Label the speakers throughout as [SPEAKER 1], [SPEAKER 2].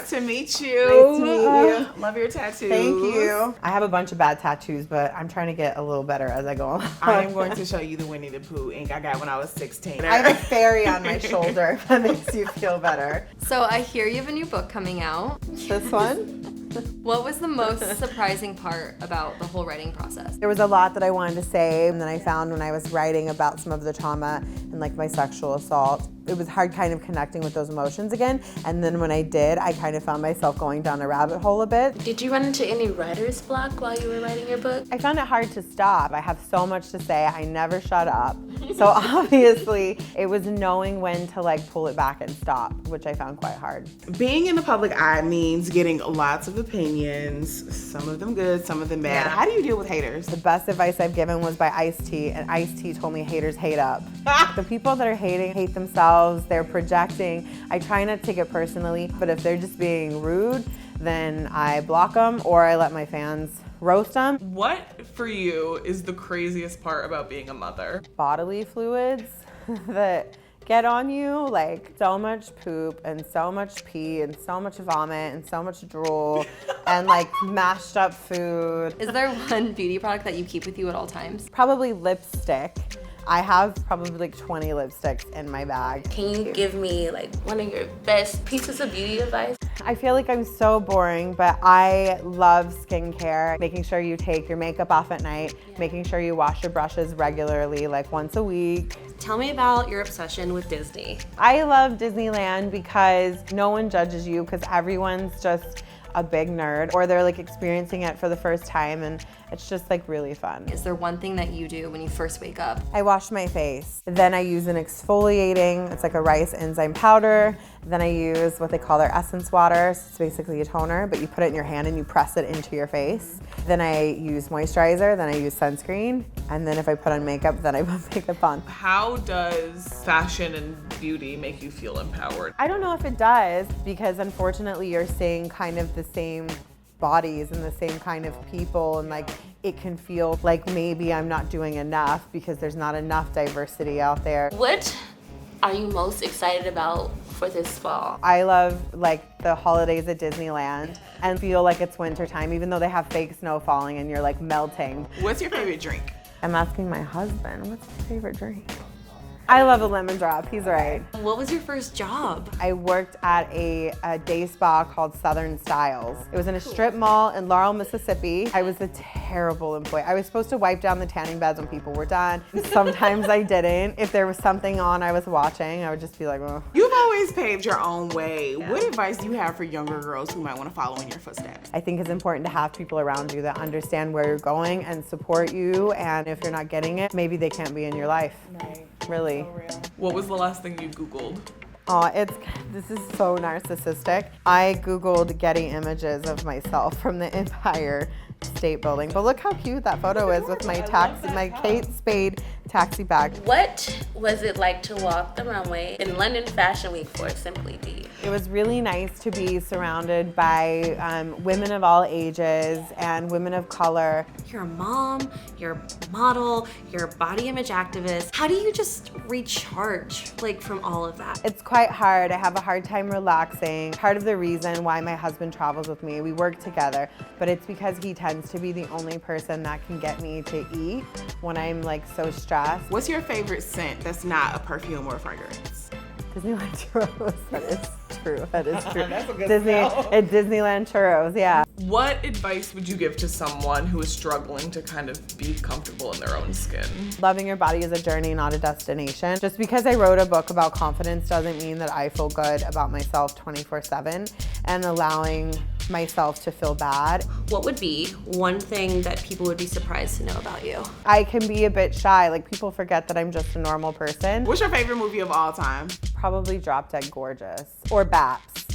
[SPEAKER 1] Nice to meet you.
[SPEAKER 2] Nice to meet you.
[SPEAKER 1] Love your tattoos.
[SPEAKER 2] Thank you. I have a bunch of bad tattoos, but I'm trying to get a little better as I go along.
[SPEAKER 1] I am going to show you the Winnie the Pooh ink I got when I was 16.
[SPEAKER 2] I have a fairy on my shoulder if that makes you feel better.
[SPEAKER 3] So I hear you have a new book coming out.
[SPEAKER 2] This one?
[SPEAKER 3] What was the most surprising part about the whole writing process?
[SPEAKER 2] There was a lot that I wanted to say, and then I found when I was writing about some of the trauma and like my sexual assault, it was hard kind of connecting with those emotions again. And then when I did, I kind of found myself going down a rabbit hole a bit.
[SPEAKER 4] Did you run into any writer's block while you were writing your book?
[SPEAKER 2] I found it hard to stop. I have so much to say. I never shut up. So obviously it was knowing when to like pull it back and stop, which I found quite hard.
[SPEAKER 1] Being in the public eye means getting lots of opinions, some of them good, some of them bad.
[SPEAKER 2] Yeah.
[SPEAKER 1] How do you deal with haters?
[SPEAKER 2] The best advice I've given was by Ice-T, and Ice-T told me haters hate up. The people that are hating hate themselves, they're projecting. I try not to take it personally, but if they're just being rude, then I block them or I let my fans roast them.
[SPEAKER 5] What for you is the craziest part about being a mother?
[SPEAKER 2] Bodily fluids that get on you, like so much poop and so much pee and so much vomit and so much drool and like mashed up food.
[SPEAKER 3] Is there one beauty product that you keep with you at all times?
[SPEAKER 2] Probably lipstick. I have probably like 20 lipsticks in my bag.
[SPEAKER 4] Can you give me like one of your best pieces of beauty advice?
[SPEAKER 2] I feel like I'm so boring, but I love skincare. Making sure you take your makeup off at night, making sure you wash your brushes regularly, like once a week.
[SPEAKER 4] Tell me about your obsession with Disney.
[SPEAKER 2] I love Disneyland because no one judges you because everyone's just a big nerd or they're like experiencing it for the first time and it's just like really fun.
[SPEAKER 3] Is there one thing that you do when you first wake up?
[SPEAKER 2] I wash my face. Then I use an exfoliating, it's like a rice enzyme powder. Then I use what they call their essence water. So it's basically a toner, but you put it in your hand and you press it into your face. Then I use moisturizer, then I use sunscreen. And then if I put on makeup, then I put makeup on.
[SPEAKER 5] How does fashion and beauty make you feel empowered?
[SPEAKER 2] I don't know if it does because unfortunately you're seeing kind of the same bodies and the same kind of people and like it can feel like maybe I'm not doing enough because there's not enough diversity out there.
[SPEAKER 4] What are you most excited about for this fall?
[SPEAKER 2] I love like the holidays at Disneyland and feel like it's winter time even though they have fake snow falling and you're like melting.
[SPEAKER 1] What's your favorite drink?
[SPEAKER 2] I'm asking my husband, what's his favorite drink? I love a lemon drop, he's right.
[SPEAKER 4] What was your first job?
[SPEAKER 2] I worked at a day spa called Southern Styles. It was in a strip mall in Laurel, Mississippi. I was a terrible employee. I was supposed to wipe down the tanning beds when people were done. Sometimes I didn't. If there was something on I was watching, I would just be like, oh.
[SPEAKER 1] You've always paved your own way. Yeah. What advice do you have for younger girls who might want to follow in your footsteps?
[SPEAKER 2] I think it's important to have people around you that understand where you're going and support you, and if you're not getting it, maybe they can't be in your life.
[SPEAKER 1] Right.
[SPEAKER 2] Really.
[SPEAKER 1] So real.
[SPEAKER 5] What was the last thing you Googled?
[SPEAKER 2] Oh, this is so narcissistic. I Googled Getty images of myself from the Empire State Building. But look how cute that photo is with my Kate Spade taxi bag.
[SPEAKER 4] What was it like to walk the runway in London Fashion Week for Simply D?
[SPEAKER 2] It was really nice to be surrounded by women of all ages and women of color.
[SPEAKER 4] You're a mom, you're a model, you're a body image activist. How do you just recharge like from all of that?
[SPEAKER 2] It's quite hard. I have a hard time relaxing. Part of the reason why my husband travels with me, we work together, but it's because he tends to be the only person that can get me to eat when I'm like so stressed.
[SPEAKER 1] What's your favorite scent that's not a perfume or a fragrance?
[SPEAKER 2] Disneyland churros. That is true. That is true.
[SPEAKER 1] That's a good smell.
[SPEAKER 2] At Disneyland churros, yeah.
[SPEAKER 5] What advice would you give to someone who is struggling to kind of be comfortable in their own skin?
[SPEAKER 2] Loving your body is a journey, not a destination. Just because I wrote a book about confidence doesn't mean that I feel good about myself 24/7 and allowing myself to feel bad.
[SPEAKER 4] What would be one thing that people would be surprised to know about you?
[SPEAKER 2] I can be a bit shy. Like people forget that I'm just a normal person.
[SPEAKER 1] What's your favorite movie of all time?
[SPEAKER 2] Probably Drop Dead Gorgeous or Baps.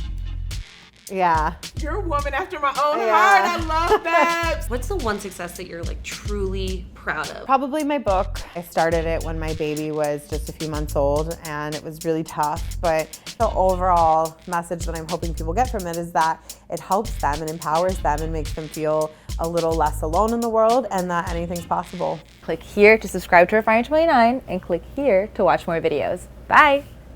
[SPEAKER 2] Yeah.
[SPEAKER 1] You're a woman after my own heart. I love that.
[SPEAKER 4] What's the one success that you're like truly proud of?
[SPEAKER 2] Probably my book. I started it when my baby was just a few months old and it was really tough, but the overall message that I'm hoping people get from it is that it helps them and empowers them and makes them feel a little less alone in the world and that anything's possible.
[SPEAKER 6] Click here to subscribe to Refinery29 and click here to watch more videos. Bye!